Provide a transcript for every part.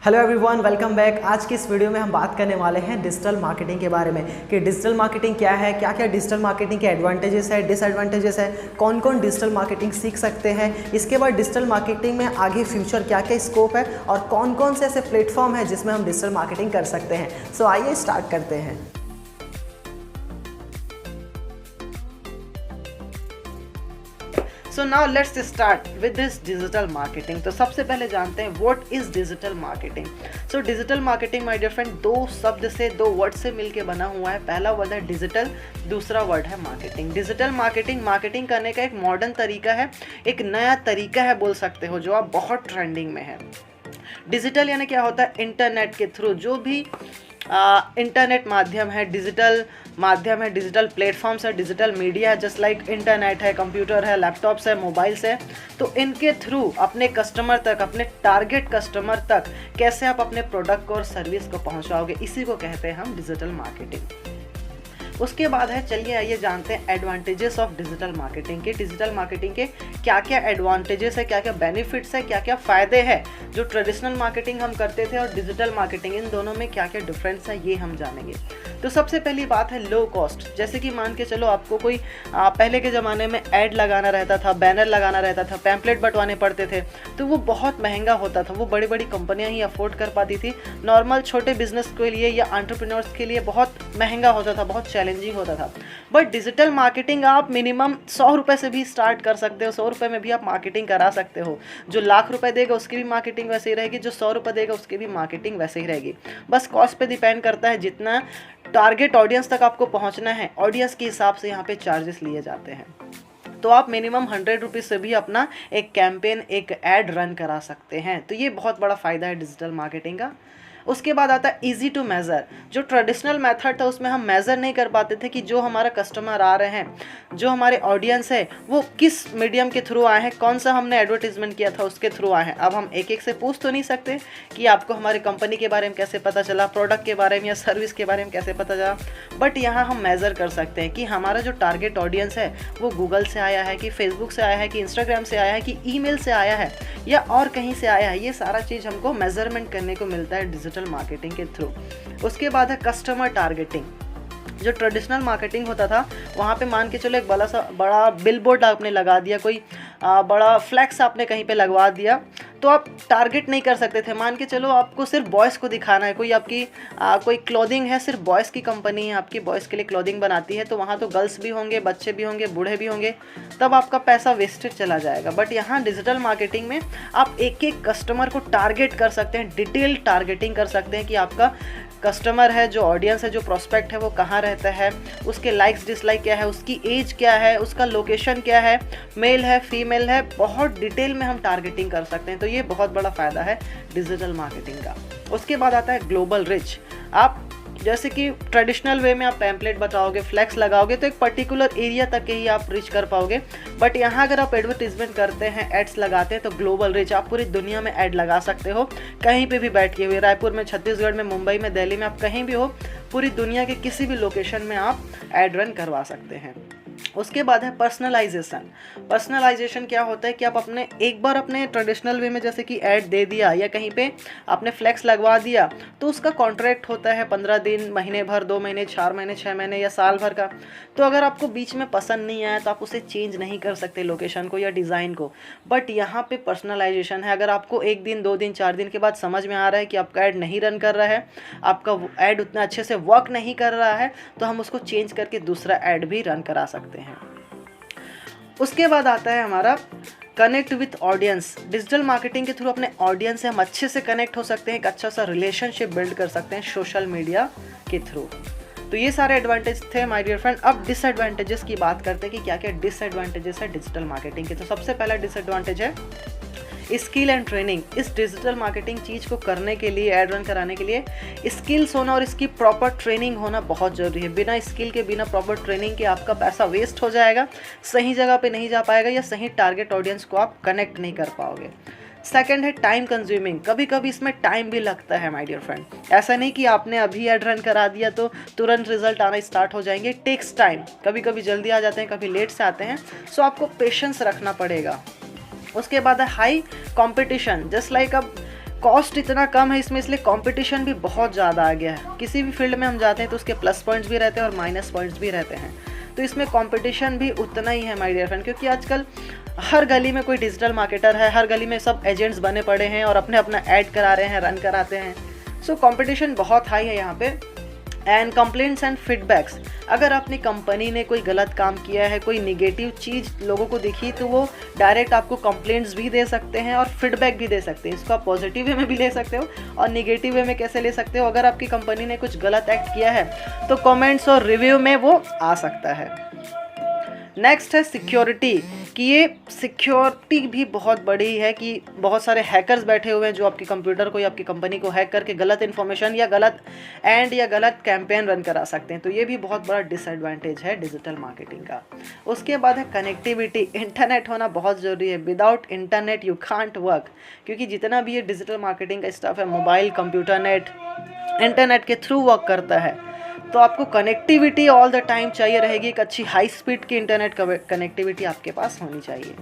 Hello everyone, welcome back. आज की इस वीडियो में हम बात करने वाले हैं डिजिटल मार्केटिंग के बारे में कि डिजिटल मार्केटिंग क्या है, क्या क्या डिजिटल मार्केटिंग के एडवांटेजेस है, डिसएडवांटेजेस है, कौन कौन डिजिटल मार्केटिंग सीख सकते हैं। इसके बाद डिजिटल मार्केटिंग में आगे फ्यूचर क्या क्या स्कोप है और कौन कौन से ऐसे प्लेटफॉर्म है जिसमें हम डिजिटल मार्केटिंग कर सकते हैं। सो आइए स्टार्ट करते हैं। So now let's start with this digital marketing. तो सबसे पहले जानते हैं what is digital marketing. So digital marketing my dear friend दो शब्द से, दो वर्ड से मिलके बना हुआ है। पहला वर्ड है डिजिटल, दूसरा वर्ड है मार्केटिंग। डिजिटल मार्केटिंग करने का एक मॉडर्न तरीका है, एक नया तरीका है बोल सकते हो, जो आप बहुत ट्रेंडिंग में है। डिजिटल यानी क्या होता है, इंटरनेट के थ्रू जो भी इंटरनेट माध्यम है, डिजिटल माध्यम है, डिजिटल प्लेटफॉर्म्स है, डिजिटल मीडिया है, जस्ट लाइक इंटरनेट है, कंप्यूटर है, लैपटॉप्स है, मोबाइल्स है। तो इनके थ्रू अपने कस्टमर तक, अपने टारगेट कस्टमर तक कैसे आप अपने प्रोडक्ट को और सर्विस को पहुंचाओगे, इसी को कहते हैं हम डिजिटल मार्केटिंग। उसके बाद है, चलिए आइए जानते हैं एडवांटेजेस ऑफ डिजिटल मार्केटिंग के। डिजिटल मार्केटिंग के क्या क्या एडवांटेजेस है, क्या क्या बेनिफिट्स है, क्या क्या फ़ायदे हैं। जो ट्रेडिशनल मार्केटिंग हम करते थे और डिजिटल मार्केटिंग, इन दोनों में क्या क्या डिफरेंस है ये हम जानेंगे। तो सबसे पहली बात है लो कॉस्ट। जैसे कि मान के चलो आपको कोई पहले के ज़माने में ऐड लगाना रहता था, बैनर लगाना रहता था, पैम्पलेट बंटवाने पड़ते थे, तो वो बहुत महंगा होता था। वो बड़ी बड़ी कंपनियाँ ही अफोर्ड कर पाती थी। नॉर्मल छोटे बिजनेस के लिए या एंटरप्रेन्योर्स के लिए बहुत महंगा होता था, बहुत चैलेंजिंग होता था। बट डिजिटल मार्केटिंग आप मिनिमम 100 रुपये से भी स्टार्ट कर सकते हो। 100 रुपये में भी आप मार्केटिंग करा सकते हो। जो लाख रुपए देगा उसकी भी मार्केटिंग वैसे ही रहेगी, जो 100 रुपये देगा उसकी भी मार्केटिंग वैसे ही रहेगी। बस कॉस्ट पे डिपेंड करता है, जितना टारगेट ऑडियंस तक आपको पहुंचना है, ऑडियंस के हिसाब से यहाँ पे चार्जेस लिए जाते हैं। तो आप मिनिमम 100 रुपीज़ से भी अपना एक कैंपेन, एक ऐड रन करा सकते हैं। तो ये बहुत बड़ा फ़ायदा है डिजिटल मार्केटिंग का। उसके बाद आता है इजी टू मेज़र। जो ट्रेडिशनल मेथड था उसमें हम मेज़र नहीं कर पाते थे कि जो हमारा कस्टमर आ रहे हैं, जो हमारे ऑडियंस है, वो किस मीडियम के थ्रू आए हैं, कौन सा हमने एडवर्टीजमेंट किया था उसके थ्रू आए हैं। अब हम एक एक से पूछ तो नहीं सकते कि आपको हमारी कंपनी के बारे में कैसे पता चला, प्रोडक्ट के बारे में या सर्विस के बारे में कैसे पता चला। बट यहाँ हम मेज़र कर सकते हैं कि हमारा जो टारगेट ऑडियंस है वो गूगल से आया है, कि फेसबुक से आया है, कि इंस्टाग्राम से आया है, कि ईमेल से आया है, या और कहीं से आया है। ये सारा चीज़ हमको मेजरमेंट करने को मिलता है डिजिटल मार्केटिंग के थ्रू। उसके बाद है कस्टमर टारगेटिंग। जो ट्रेडिशनल मार्केटिंग होता था वहाँ पे मान के चलो एक बड़ा बिलबोर्ड आपने लगा दिया, कोई बड़ा फ्लैक्स आपने कहीं पे लगवा दिया, तो आप टारगेट नहीं कर सकते थे। मान के चलो आपको सिर्फ बॉयज़ को दिखाना है, कोई आपकी कोई क्लोथिंग है, सिर्फ बॉयज़ की कंपनी है, आपकी बॉयज़ के लिए क्लोथिंग बनाती है, तो वहाँ तो गर्ल्स भी होंगे, बच्चे भी होंगे, बूढ़े भी होंगे, तब आपका पैसा वेस्टेड चला जाएगा। बट यहाँ डिजिटल मार्केटिंग में आप एक एक कस्टमर को टारगेट कर सकते हैं, डिटेल टारगेटिंग कर सकते हैं कि आपका कस्टमर है, जो ऑडियंस है, जो प्रोस्पेक्ट है, वो कहाँ रहता है, उसके लाइक्स डिसलाइक क्या है, उसकी एज क्या है, उसका लोकेशन क्या है, मेल है, फीमेल है, बहुत डिटेल में हम टारगेटिंग कर सकते हैं। तो ये बहुत बड़ा फ़ायदा है डिजिटल मार्केटिंग का। उसके बाद आता है ग्लोबल रिच। आप जैसे कि ट्रेडिशनल वे में आप पैम्पलेट बताओगे, फ्लैक्स लगाओगे, तो एक पर्टिकुलर एरिया तक के ही आप रीच कर पाओगे। बट यहाँ अगर आप एडवर्टीजमेंट करते हैं, एड्स लगाते हैं, तो ग्लोबल रीच, आप पूरी दुनिया में ऐड लगा सकते हो, कहीं पे भी बैठ के हुए, रायपुर में, छत्तीसगढ़ में, मुंबई में, दिल्ली में, आप कहीं भी हो, पूरी दुनिया के किसी भी लोकेशन में आप ऐड रन करवा सकते हैं। उसके बाद है पर्सनलाइजेशन। पर्सनलाइजेशन क्या होता है कि आप एक बार अपने ट्रेडिशनल वे में जैसे कि ऐड दे दिया या कहीं पे आपने फ्लैक्स लगवा दिया, तो उसका कॉन्ट्रैक्ट होता है 15 दिन, महीने भर, 2 महीने, 4 महीने, 6 महीने या साल भर का। तो अगर आपको बीच में पसंद नहीं आया तो आप उसे चेंज नहीं कर सकते, लोकेशन को या डिज़ाइन को। बट यहाँ पे पर्सनलाइजेशन है। अगर आपको 1 दिन, 2 दिन, 4 दिन के बाद समझ में आ रहा है कि आपका ऐड नहीं रन कर रहा है, आपका ऐड उतना अच्छे से वर्क नहीं कर रहा है, तो हम उसको चेंज करके दूसरा ऐड भी रन करा सकते हैं। उसके बाद आता है हमारा connect with audience. Digital marketing के थ्रू अपने ऑडियंस से हम अच्छे से कनेक्ट हो सकते हैं, एक अच्छा सा रिलेशनशिप बिल्ड कर सकते हैं सोशल मीडिया के थ्रू। तो ये सारे एडवांटेज थे माय डियर फ्रेंड। अब डिसएडवांटेजेस की बात करते हैं कि क्या क्या डिसएडवांटेजेस है डिजिटल मार्केटिंग के। तो सबसे पहला डिसएडवांटेज है स्किल एंड ट्रेनिंग। इस डिजिटल मार्केटिंग चीज़ को करने के लिए, ऐड रन कराने के लिए स्किल्स होना और इसकी प्रॉपर ट्रेनिंग होना बहुत ज़रूरी है। बिना स्किल के, बिना प्रॉपर ट्रेनिंग के आपका पैसा वेस्ट हो जाएगा, सही जगह पे नहीं जा पाएगा, या सही टारगेट ऑडियंस को आप कनेक्ट नहीं कर पाओगे। सेकंड है टाइम कंज्यूमिंग। कभी कभी इसमें टाइम भी लगता है माय डियर फ्रेंड। ऐसा नहीं कि आपने अभी ऐड रन करा दिया तो तुरंत रिजल्ट आना स्टार्ट हो जाएंगे। टेक्स टाइम, कभी कभी जल्दी आ जाते हैं, कभी लेट से आते हैं, सो आपको पेशेंस रखना पड़ेगा। उसके बाद है हाई कंपटीशन। जस्ट लाइक अब कॉस्ट इतना कम है इसमें, इसलिए कंपटीशन भी बहुत ज़्यादा आ गया है। किसी भी फील्ड में हम जाते हैं तो उसके प्लस पॉइंट्स भी रहते हैं और माइनस पॉइंट्स भी रहते हैं, तो इसमें कंपटीशन भी उतना ही है माय डियर फ्रेंड, क्योंकि आजकल हर गली में कोई डिजिटल मार्केटर है, हर गली में सब एजेंट्स बने पड़े हैं और अपने अपना ऐड करा रहे हैं, रन कराते हैं। सो कंपटीशन बहुत हाई है यहाँ पे। एंड कंप्लेंट्स एंड फीडबैक्स, अगर अपनी कंपनी ने कोई गलत काम किया है, कोई निगेटिव चीज़ लोगों को दिखी, तो वो डायरेक्ट आपको कंप्लेंट्स भी दे सकते हैं और फीडबैक भी दे सकते हैं। इसको आप पॉजिटिव वे में भी ले सकते हो और निगेटिव वे में कैसे ले सकते हो, अगर आपकी कंपनी ने कुछ गलत एक्ट किया है तो कमेंट्स और रिव्यू में वो आ सकता है। नेक्स्ट है सिक्योरिटी, कि ये सिक्योरिटी भी बहुत बड़ी है कि बहुत सारे हैकर्स बैठे हुए हैं जो आपके कंप्यूटर को या आपकी कंपनी को हैक करके गलत इन्फॉर्मेशन या गलत कैंपेन रन करा सकते हैं। तो ये भी बहुत बड़ा डिसएडवांटेज है डिजिटल मार्केटिंग का। उसके बाद है कनेक्टिविटी, इंटरनेट होना बहुत ज़रूरी है। Without internet you can't work, क्योंकि जितना भी ये डिजिटल मार्केटिंग का स्टाफ है मोबाइल, कंप्यूटर नेट, इंटरनेट के थ्रू वर्क करता है, तो आपको कनेक्टिविटी ऑल द टाइम चाहिए रहेगी। एक अच्छी हाई स्पीड की इंटरनेट कनेक्टिविटी आपके पास होनी चाहिए।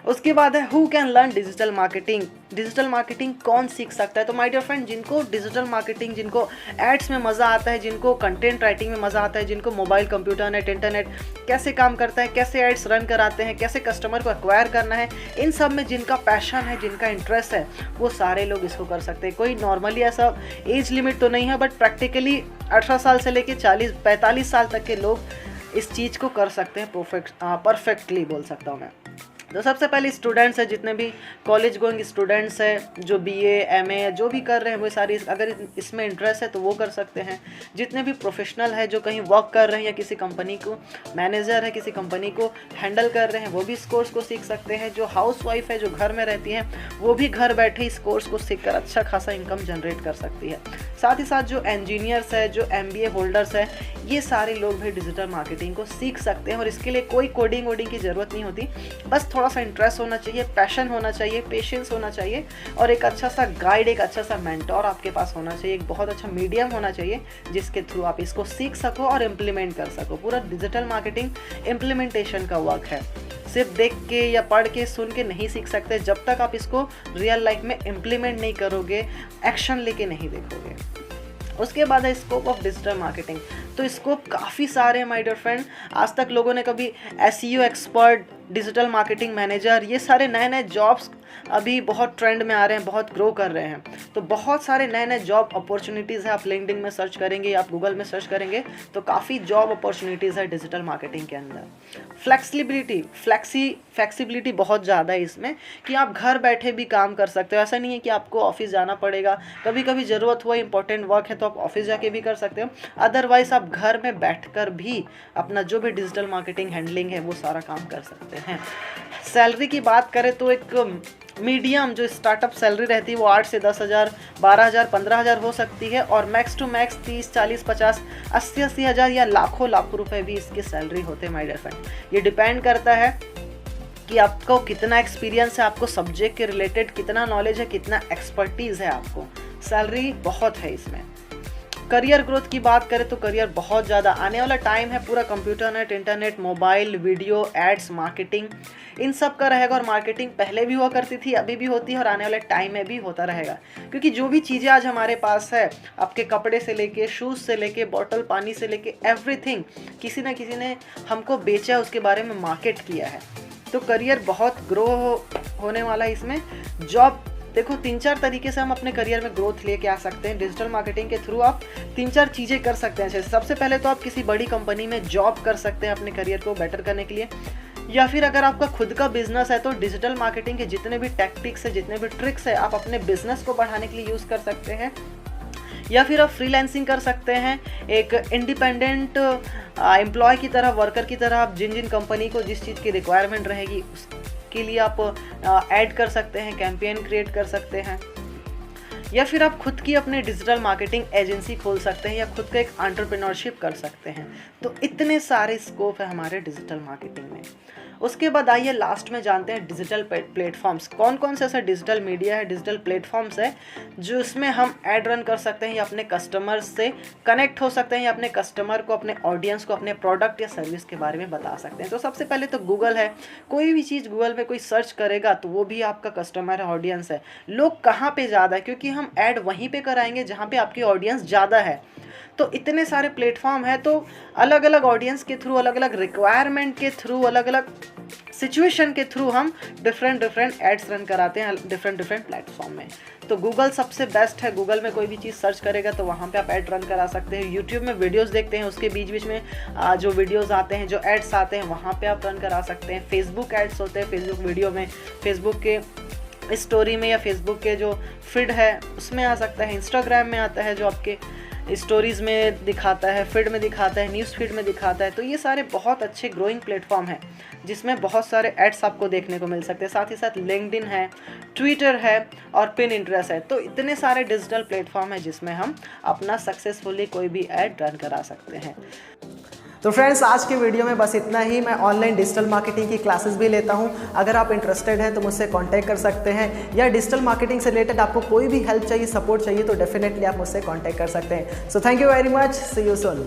उसके बाद है who can learn digital marketing, digital marketing कौन सीख सकता है। तो माय डियर फ्रेंड, जिनको डिजिटल मार्केटिंग, जिनको एड्स में मज़ा आता है, जिनको कंटेंट राइटिंग में मज़ा आता है, जिनको मोबाइल, कंप्यूटर नेट, इंटरनेट कैसे काम करता है, कैसे एड्स रन कराते हैं, कैसे कस्टमर को एक्वायर करना है, इन सब में जिनका पैशन है, जिनका इंटरेस्ट है, वो सारे लोग इसको कर सकते हैं। कोई नॉर्मली ऐसा एज लिमिट तो नहीं है, बट प्रैक्टिकली 18 साल से लेके 40-45 साल तक के लोग इस चीज़ को कर सकते हैं परफेक्टली बोल सकता हूँ मैं। तो सबसे पहले स्टूडेंट्स है, जितने भी कॉलेज गोइंग स्टूडेंट्स हैं, जो बीए, एमए जो भी कर रहे हैं, वो सारी अगर इसमें इंटरेस्ट है तो वो कर सकते हैं। जितने भी प्रोफेशनल है जो कहीं वर्क कर रहे हैं या किसी कंपनी को मैनेजर है, किसी कंपनी को हैंडल कर रहे हैं, वो भी इस कोर्स को सीख सकते हैं। जो हाउस वाइफ है, जो घर में रहती है, वो भी घर बैठे इस कोर्स को सीख कर अच्छा खासा इनकम जनरेट कर सकती है। साथ ही साथ जो इंजीनियर्स है, जो MBA होल्डर्स है, ये सारे लोग भी डिजिटल मार्केटिंग को सीख सकते हैं और इसके लिए कोई कोडिंग वोडिंग की ज़रूरत नहीं होती। बस थोड़ा सा इंटरेस्ट होना चाहिए, पैशन होना चाहिए, पेशेंस होना चाहिए और एक अच्छा सा गाइड, एक अच्छा सा मेंटोर आपके पास होना चाहिए, एक बहुत अच्छा मीडियम होना चाहिए जिसके थ्रू आप इसको सीख सको और इम्प्लीमेंट कर सको। पूरा डिजिटल मार्केटिंग इम्प्लीमेंटेशन का वर्क है। सिर्फ देख के या पढ़ के, सुन के नहीं सीख सकते जब तक आप इसको रियल लाइफ में इम्प्लीमेंट नहीं करोगे, एक्शन लेके नहीं देखोगे। उसके बाद है स्कोप ऑफ डिजिटल मार्केटिंग। तो स्कोप काफ़ी सारे हैं माय डियर फ्रेंड। आज तक लोगों ने कभी SEO expert, digital marketing manager, ये सारे नए नए जॉब्स अभी बहुत ट्रेंड में आ रहे हैं, बहुत ग्रो कर रहे हैं। तो बहुत सारे नए नए जॉब अपॉर्चुनिटीज़ है। आप लिंक्डइन में सर्च करेंगे या आप गूगल में सर्च करेंगे तो काफ़ी जॉब अपॉर्चुनिटीज़ है डिजिटल मार्केटिंग के अंदर। फ्लेक्सिबिलिटी बहुत ज़्यादा है इसमें कि आप घर बैठे भी काम कर सकते हो। ऐसा नहीं है कि आपको ऑफिस जाना पड़ेगा, कभी कभी ज़रूरत हुआ, इंपॉर्टेंट वर्क है तो आप ऑफिस जाके भी कर सकते हो। अदरवाइज आप घर में बैठकर भी अपना जो भी डिजिटल मार्केटिंग हैंडलिंग है वो सारा काम कर सकते हैं। सैलरी की बात करें तो एक मीडियम जो स्टार्टअप सैलरी रहती है वो 8 से 10,000, 12,000, 15,000 हो सकती है और मैक्स टू मैक्स 30, 40, 50, 80 हज़ार या लाखों रुपए भी इसकी सैलरी होते हैं माय डियर फ्रेंड। ये डिपेंड करता है कि आपको कितना एक्सपीरियंस है, आपको सब्जेक्ट के रिलेटेड कितना नॉलेज है, कितना एक्सपर्टीज़ है आपको। सैलरी बहुत है इसमें। करियर ग्रोथ की बात करें तो करियर बहुत ज़्यादा आने वाला टाइम है, पूरा computer net, internet, mobile, video, ads, marketing, इन सब का रहेगा। और मार्केटिंग पहले भी हुआ करती थी, अभी भी होती है और आने वाले टाइम में भी होता रहेगा। क्योंकि जो भी चीज़ें आज हमारे पास है, आपके कपड़े से लेके, शूज़ से लेके, बॉटल पानी से लेके, एवरीथिंग किसी ना किसी ने हमको बेचा है, उसके बारे में मार्केट किया है। तो करियर बहुत ग्रो होने वाला है इसमें। जॉब देखो 3-4 तरीके से हम अपने करियर में ग्रोथ लेके आ सकते हैं। डिजिटल मार्केटिंग के थ्रू आप 3-4 चीज़ें कर सकते हैं। सबसे पहले तो आप किसी बड़ी कंपनी में जॉब कर सकते हैं अपने करियर को बेटर करने के लिए, या फिर अगर आपका खुद का बिजनेस है तो डिजिटल मार्केटिंग के जितने भी टैक्टिक्स है, जितने भी ट्रिक्स है, आप अपने बिजनेस को बढ़ाने के लिए यूज़ कर सकते हैं। या फिर आप फ्रीलांसिंग कर सकते हैं, एक इंडिपेंडेंट एम्प्लॉय की तरह, वर्कर की तरह। आप जिन कंपनी को जिस चीज़ की रिक्वायरमेंट रहेगी उसके लिए आप ऐड कर सकते हैं, कैंपेन क्रिएट कर सकते हैं। या फिर आप खुद की अपने डिजिटल मार्केटिंग एजेंसी खोल सकते हैं या खुद का एक एंटरप्रेन्योरशिप कर सकते हैं। तो इतने सारे स्कोप है हमारे डिजिटल मार्केटिंग में। उसके बाद आइए लास्ट में जानते हैं डिजिटल प्लेटफॉर्म्स, कौन कौन से ऐसा डिजिटल मीडिया है, डिजिटल प्लेटफॉर्म्स है जो इसमें हम ऐड रन कर सकते हैं या अपने कस्टमर्स से कनेक्ट हो सकते हैं या अपने कस्टमर को, अपने ऑडियंस को अपने प्रोडक्ट या सर्विस के बारे में बता सकते हैं। तो सबसे पहले तो गूगल है। कोई भी चीज़ गूगल पे कोई सर्च करेगा तो वो भी आपका कस्टमर है, ऑडियंस है। लोग कहाँ पे ज़्यादा है, क्योंकि हम ऐड वहीं पे कराएंगे जहाँ पे आपकी ऑडियंस ज़्यादा है। तो इतने सारे प्लेटफॉर्म है, तो अलग अलग ऑडियंस के थ्रू, अलग अलग रिक्वायरमेंट के थ्रू, अलग अलग सिचुएशन के थ्रू हम डिफरेंट एड्स रन कराते हैं डिफरेंट प्लेटफॉर्म में। तो गूगल सबसे बेस्ट है। गूगल में कोई भी चीज़ सर्च करेगा तो वहाँ पे आप ऐड रन करा सकते हैं। यूट्यूब में वीडियोस देखते हैं, उसके बीच में जो वीडियोस आते हैं, जो एड्स आते हैं, वहाँ पे आप रन करा सकते हैं। फेसबुक एड्स होते हैं, फेसबुक वीडियो में, फेसबुक के स्टोरी में या फेसबुक के जो फीड है उसमें आ सकता है। इंस्टाग्राम में आता है जो आपके स्टोरीज़ में दिखाता है, फीड में दिखाता है, न्यूज़ फीड में दिखाता है। तो ये सारे बहुत अच्छे ग्रोइंग प्लेटफॉर्म हैं जिसमें बहुत सारे एड्स आपको देखने को मिल सकते हैं। साथ ही साथ लिंक्डइन है, ट्विटर है और पिनिंटरेस्ट है। तो इतने सारे डिजिटल प्लेटफॉर्म है जिसमें हम अपना सक्सेसफुली कोई भी ऐड रन करा सकते हैं। तो फ्रेंड्स, आज की वीडियो में बस इतना ही। मैं ऑनलाइन डिजिटल मार्केटिंग की क्लासेस भी लेता हूं। अगर आप इंटरेस्टेड हैं तो मुझसे कांटेक्ट कर सकते हैं, या डिजिटल मार्केटिंग से रिलेटेड आपको कोई भी हेल्प चाहिए, सपोर्ट चाहिए, तो डेफिनेटली आप मुझसे कांटेक्ट कर सकते हैं। So thank you very much, see you soon.